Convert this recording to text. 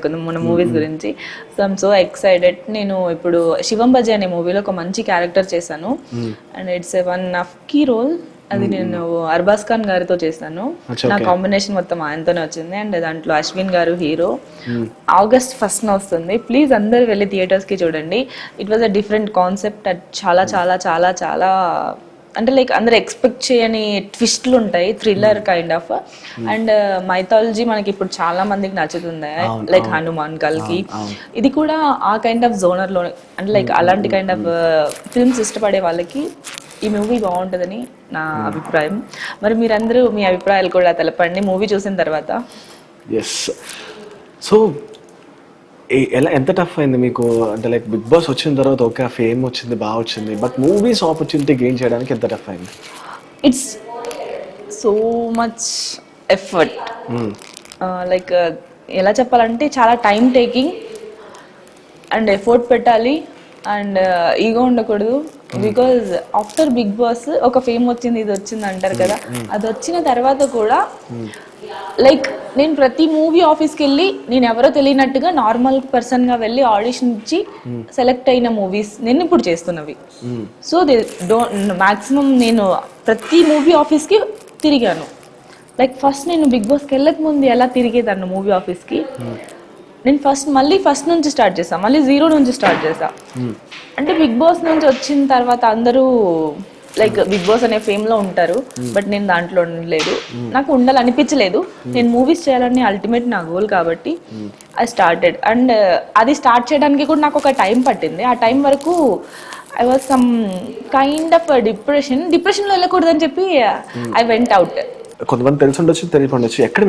మాట్లాడుకుందాం మన మూవీస్ గురించి. So I'm so excited. నేను ఇప్పుడు శివం బజే అనే మూవీలో ఒక మంచి క్యారెక్టర్ చేశాను and it's one of key role. అది నేను అర్బాజ్ ఖాన్ గారితో చేశాను. నా కాంబినేషన్ మొత్తం ఆయనతోనే వచ్చింది అండ్ దాంట్లో అశ్విన్ గారు హీరో. August 1st వస్తుంది. ప్లీజ్ అందరు వెళ్ళి థియేటర్స్ కి చూడండి. It was a different concept. చాలా చాలా చాలా చాలా అంటే లైక్ అందరు ఎక్స్పెక్ట్ చేయని ట్విస్ట్లు ఉంటాయి, thriller kind of. And mythology మనకి ఇప్పుడు చాలా మందికి నచ్చుతుంది, లైక్ హనుమాన్, కల్కి. ఇది కూడా ఆ కైండ్ ఆఫ్ జోనర్ లో, అంటే లైక్ అలాంటి కైండ్ ఆఫ్ ఫిల్మ్స్ ఇష్టపడే వాళ్ళకి ఈ మూవీ బాగుంటుందని నా అభిప్రాయం. మరి మీరందరూ మీ అభిప్రాయాలు కూడా తెలపండి మూవీ చూసిన తర్వాత. ఎస్. సో ఎంత టఫ్ అయింది మీకు అంటే లైక్ బిగ్ బాస్ వచ్చిన తర్వాత ఓకే ఫేమ్ వచ్చింది, బాగా వచ్చింది, బట్ మూవీస్ ఆపర్చునిటీ గెయిన్ చేయడానికి ఎంత టఫ్ అయింది? It's so much effort. Like ఎలా చెప్పాలంటే చాలా టైం టేకింగ్ అండ్ ఎఫర్ట్ పెట్టాలి అండ్ ఈగో ఉండకూడదు. బికాజ్ ఆఫ్టర్ బిగ్ బాస్ ఒక ఫేమ్ వచ్చింది, ఇది వచ్చింది అంటారు కదా, అది వచ్చిన తర్వాత కూడా లైక్ నేను ప్రతి మూవీ ఆఫీస్కి వెళ్ళి నేను ఎవరో తెలియనట్టుగా నార్మల్ పర్సన్గా వెళ్ళి ఆడిషన్ ఇచ్చి సెలెక్ట్ అయిన మూవీస్ నేను ఇప్పుడు చేస్తున్నవి. సో దే మ్యాక్సిమం నేను ప్రతి మూవీ ఆఫీస్కి తిరిగాను. లైక్ ఫస్ట్ నేను బిగ్ బాస్కి వెళ్ళక ముందు ఎలా తిరిగేదాన్ని మూవీ ఆఫీస్కి, నేను మళ్ళీ ఫస్ట్ నుంచి స్టార్ట్ చేసా, మళ్ళీ 0 నుంచి స్టార్ట్ చేసా. అంటే బిగ్ బాస్ నుంచి వచ్చిన తర్వాత అందరూ లైక్ బిగ్ బాస్ అనే ఫేమ్ లో ఉంటారు, బట్ నేను దాంట్లో ఉండలేదు, నాకు ఉండాలనిపించలేదు. నేను మూవీస్ చేయాలని అల్టిమేట్ నా గోల్ కాబట్టి ఐ స్టార్టెడ్. అండ్ అది స్టార్ట్ చేయడానికి కూడా నాకు ఒక టైం పట్టింది. ఆ టైం వరకు I was some kind of డిప్రెషన్లో వెళ్ళకూడదని చెప్పి ఐ వెంట్ అవుట్. కొంతమంది తెలిసి ఉండొచ్చు, తెలియకుండా ఎక్కడ